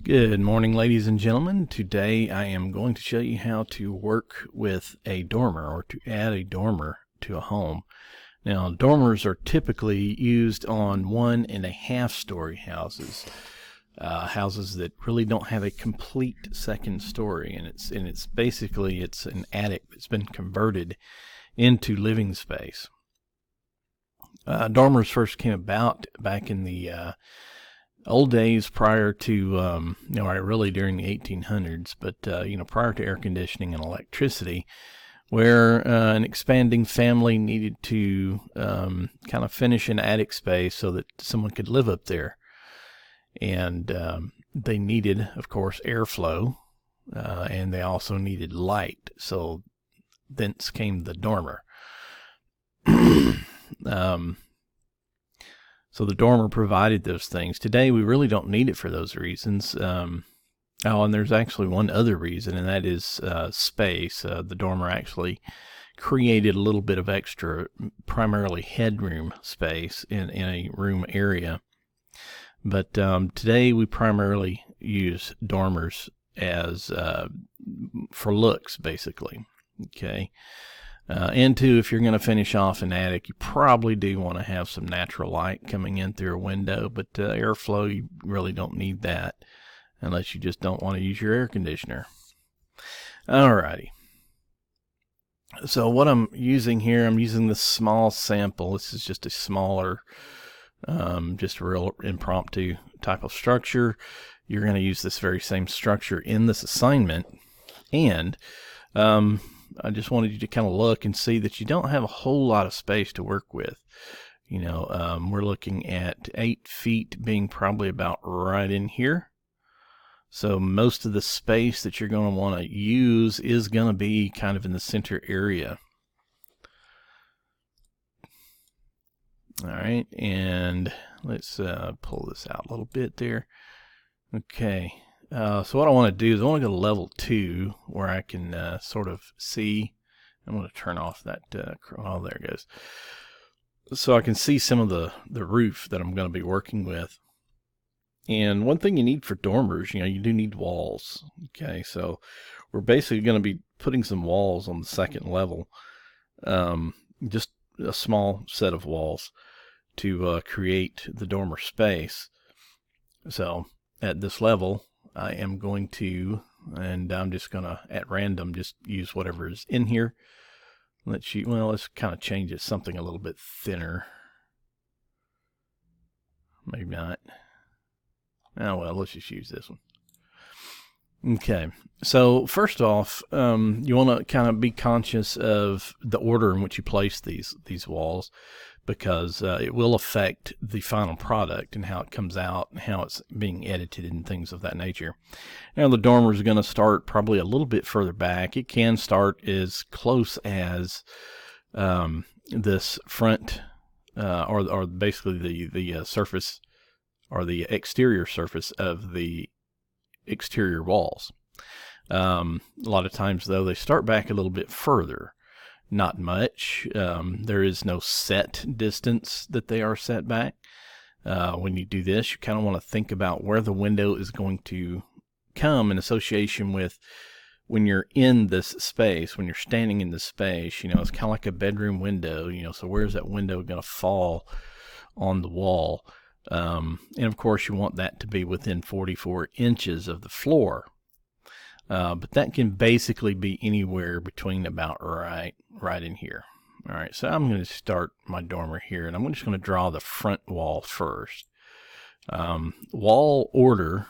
Good morning, ladies and gentlemen. Today I am going to show you how to work with a dormer, or to add a dormer to a home. Now, dormers are typically used on 1.5 story houses, houses that really don't have a complete second story, and it's basically an attic that's been converted into living space. Dormers first came about back in the old days, prior to really during the 1800s, but prior to air conditioning and electricity, where an expanding family needed to kind of finish an attic space so that someone could live up there, and they needed, of course, airflow, and they also needed light, so thence came the dormer. So the dormer provided those things. Today, we really don't need it for those reasons. And there's actually one other reason, and that is space. The dormer actually created a little bit of extra, primarily headroom space in a room area. But today, we primarily use dormers as for looks, basically. Okay. And two, if you're going to finish off an attic, you probably do want to have some natural light coming in through a window, but airflow, you really don't need that unless you just don't want to use your air conditioner. Alrighty. So what I'm using here, I'm using this small sample. This is just a smaller, just a real impromptu type of structure. You're going to use this very same structure in this assignment, and I just wanted you to kind of look and see that you don't have a whole lot of space to work with. We're looking at 8 feet being probably about right in here. So most of the space that you're going to want to use is going to be kind of in the center area. All right, and let's pull this out a little bit there. Okay. So what I want to do is I want to go to level 2 where I can sort of see. I'm going to turn off that, oh, there it goes. So I can see some of the roof that I'm going to be working with. And one thing you need for dormers, you do need walls. Okay, so we're basically going to be putting some walls on the second level. Just a small set of walls to create the dormer space. So at this level, I am going to, and I'm just going to, at random, just use whatever is in here. Let's kind of change it something a little bit thinner. Maybe not. Oh, well, let's just use this one. Okay, so first off, you want to kind of be conscious of the order in which you place these walls, because it will affect the final product and how it comes out and how it's being edited and things of that nature. Now, the dormer is going to start probably a little bit further back. It can start as close as this front, or basically the surface, or the exterior surface of the exterior walls. A lot of times, though, they start back a little bit further. Not much. There is no set distance that they are set back. When you do this, you kind of want to think about where the window is going to come in association with when you're in this space, when you're standing in this space. It's kind of like a bedroom window, so where's that window going to fall on the wall? And of course, you want that to be within 44 inches of the floor. But that can basically be anywhere between about right in here. All right, so I'm going to start my dormer here, and I'm just going to draw the front wall first. Wall order,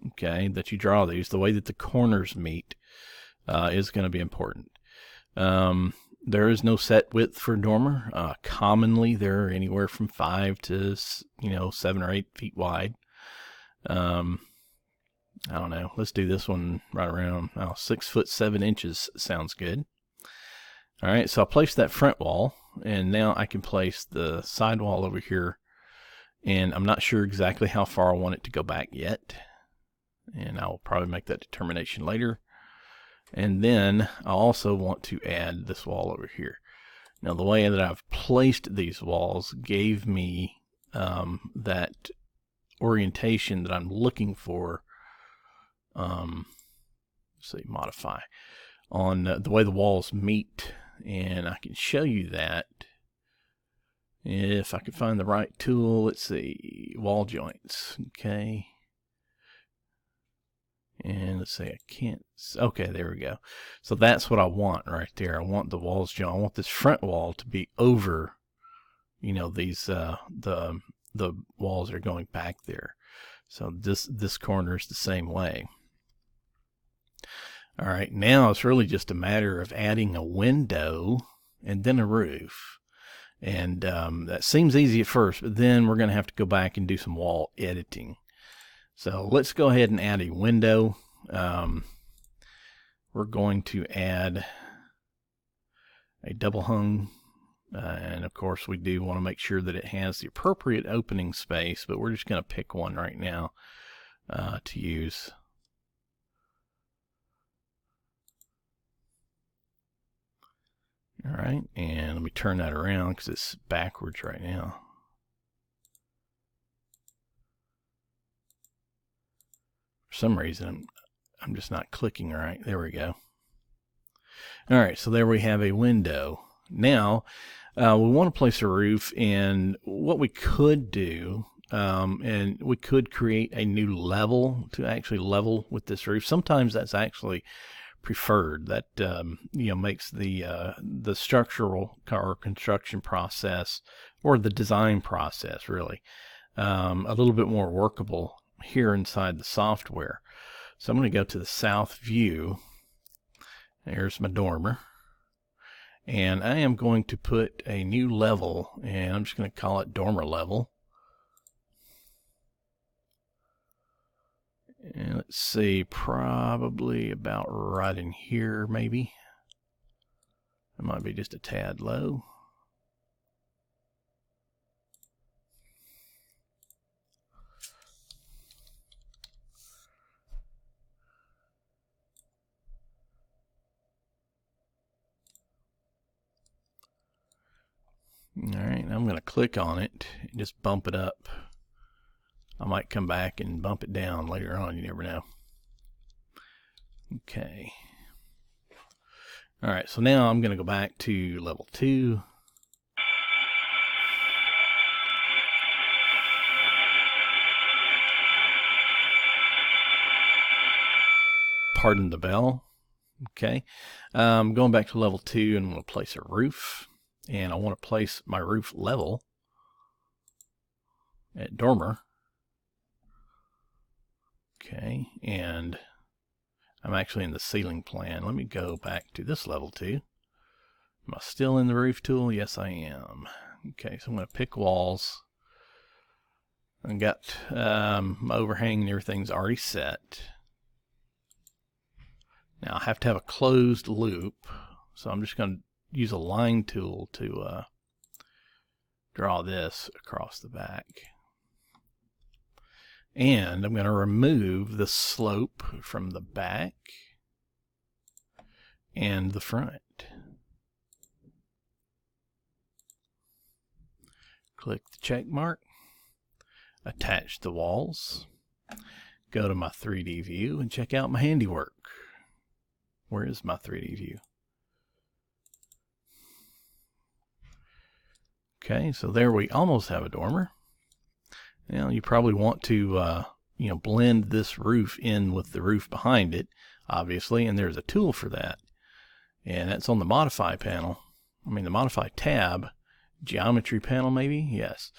okay, that you draw these, the way that the corners meet, is going to be important. There is no set width for dormer. Commonly, they're anywhere from 5 to 7 or 8 feet wide. I don't know. Let's do this one right around 6 foot 7 inches. Sounds good. All right, so I'll place that front wall, and now I can place the side wall over here, and I'm not sure exactly how far I want it to go back yet, and I'll probably make that determination later. And then I also want to add this wall over here. Now, the way that I've placed these walls gave me that orientation that I'm looking for let's see, modify on the way the walls meet, and I can show you that if I can find the right tool. Let's see, wall joints. Okay. And let's say I can't. Okay, there we go. So that's what I want right there. I want the walls joint. I want this front wall to be over, you know, these the walls are going back there. So this corner is the same way. All right, now it's really just a matter of adding a window and then a roof. And that seems easy at first, but then we're going to have to go back and do some wall editing. So let's go ahead and add a window. We're going to add a double hung, and of course we do want to make sure that it has the appropriate opening space, but we're just going to pick one right now to use. All right, and let me turn that around because it's backwards right now. For some reason, I'm just not clicking right. There we go. All right, so there we have a window. Now, we want to place a roof, and what we could do, and we could create a new level to actually level with this roof. Sometimes that's actually preferred. That you know, makes the structural or construction process, or the design process really, a little bit more workable here inside the software. So I'm going to go to the south view. There's my dormer, and I am going to put a new level, and I'm just going to call it dormer level. And let's see, probably about right in here, maybe. It might be just a tad low. All right, I'm going to click on it and just bump it up. I might come back and bump it down later on. You never know. Okay. All right, so now I'm going to go back to level 2. Pardon the bell. Okay. Going back to level 2, and I'm going to place a roof. And I want to place my roof level at dormer. Okay, and I'm actually in the ceiling plan. Let me go back to this level 2. Am I still in the roof tool? Yes, I am. Okay, so I'm going to pick walls. I got my overhang and everything's already set. Now I have to have a closed loop, so I'm just going to use a line tool to draw this across the back. And I'm going to remove the slope from the back and the front. Click the check mark, attach the walls, go to my 3D view and check out my handiwork. Where is my 3D view? Okay, so there we almost have a dormer. Now you probably want to you know, blend this roof in with the roof behind it, obviously, and there's a tool for that. And that's on the modify panel. I mean the modify tab, geometry panel maybe? Yes.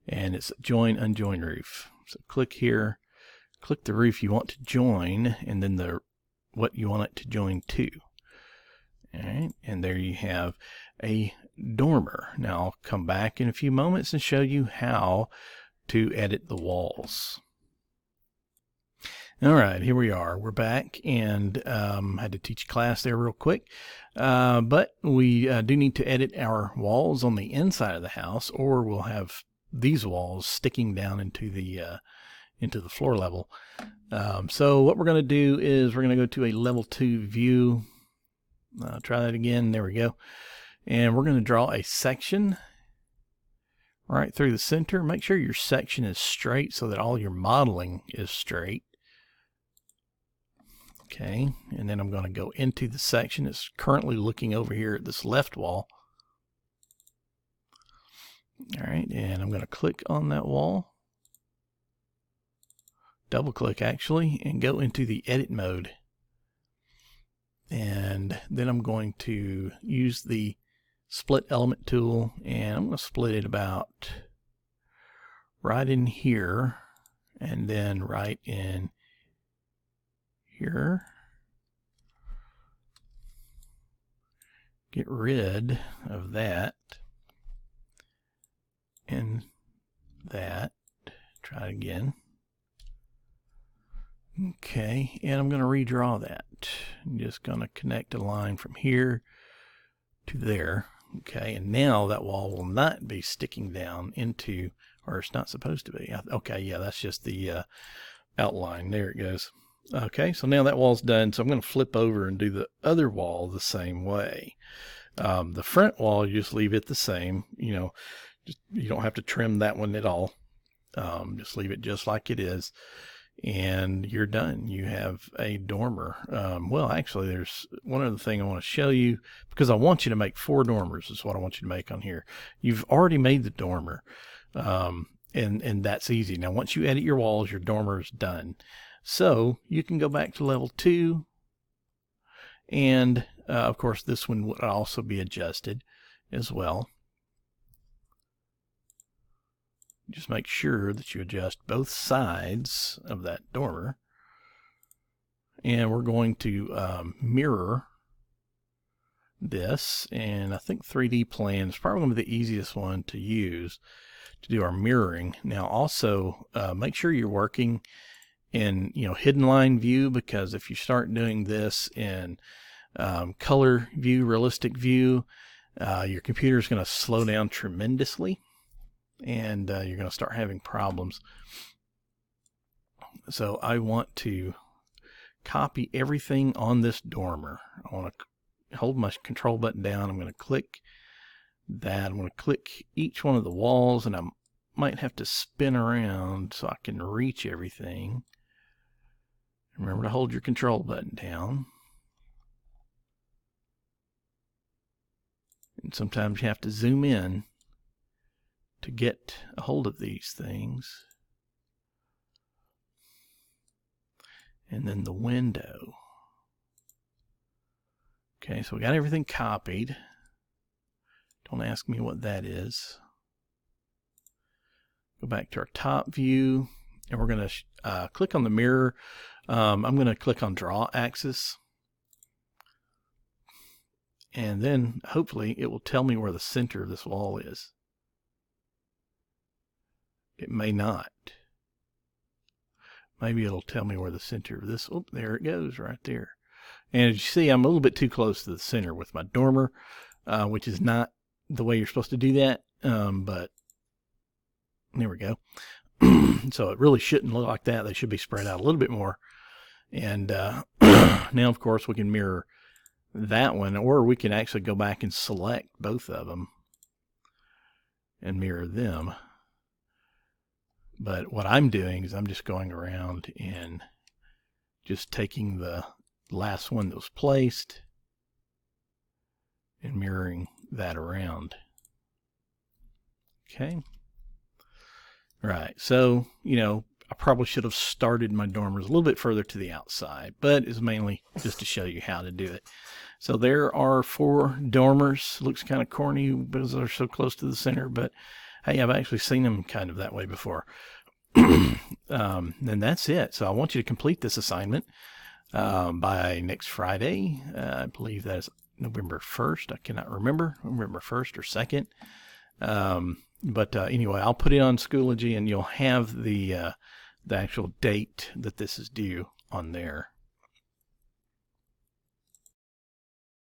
And it's join unjoin roof. So click here, click the roof you want to join, and then the what you want it to join to. All right, and there you have a dormer. Now I'll come back in a few moments and show you how to edit the walls. All right, here we are. We're back, and had to teach class there real quick. But we do need to edit our walls on the inside of the house, or we'll have these walls sticking down into the floor level. So what we're going to do is we're going to go to a level 2 view. Try that again. There we go. And we're going to draw a section right through the center. Make sure your section is straight so that all your modeling is straight. Okay, and then I'm going to go into the section that's currently looking over here at this left wall. All right, and I'm going to click on that wall, double click actually, and go into the edit mode. And then I'm going to use the split element tool, and I'm going to split it about right in here, and then right in here. Get rid of that and that. Try it again. Okay, and I'm going to redraw that. I'm just going to connect a line from here to there. Okay, and now that wall will not be sticking down into, or it's not supposed to be. Okay, yeah, that's just the outline. There it goes. Okay, so now that wall's done, so I'm going to flip over and do the other wall the same way. The front wall, you just leave it the same. You know, you don't have to trim that one at all. Just leave it just like it is, and you're done. You have a dormer. Well, actually, there's one other thing I want to show you, because I want you to make 4 dormers is what I want you to make on here. You've already made the dormer, and that's easy. Now, once you edit your walls, your dormer is done. So you can go back to level 2, and of course this one would also be adjusted as well. Just make sure that you adjust both sides of that dormer, and we're going to mirror this, and I think 3D plan is probably going to be the easiest one to use to do our mirroring. Now also make sure you're working in hidden line view, because if you start doing this in color view, realistic view, your computer is going to slow down tremendously, and you're going to start having problems. So I want to copy everything on this dormer. I want to hold my control button down. I'm going to click that. I'm going to click each one of the walls, and I might have to spin around so I can reach everything. Remember to hold your control button down. And sometimes you have to zoom in to get a hold of these things. And then the window. Okay, so we got everything copied. Don't ask me what that is. Go back to our top view, and we're going to click on the mirror. I'm going to click on draw axis, and then hopefully it will tell me where the center of this wall is. It may not. Maybe it'll tell me where the center of this, oh, there it goes right there. And as you see, I'm a little bit too close to the center with my dormer, which is not the way you're supposed to do that, but there we go. So it really shouldn't look like that. They should be spread out a little bit more. And now, of course, we can mirror that one, or we can actually go back and select both of them and mirror them. But what I'm doing is I'm just going around and just taking the last one that was placed and mirroring that around. Okay. Right. So, I probably should have started my dormers a little bit further to the outside, but it's mainly just to show you how to do it. So there are 4 dormers. Looks kind of corny because they're so close to the center, but hey, I've actually seen them kind of that way before. And that's it. So I want you to complete this assignment by next Friday. I believe that is November 1st. I cannot remember, November 1st or 2nd. But anyway, I'll put it on Schoology, and you'll have the actual date that this is due on there.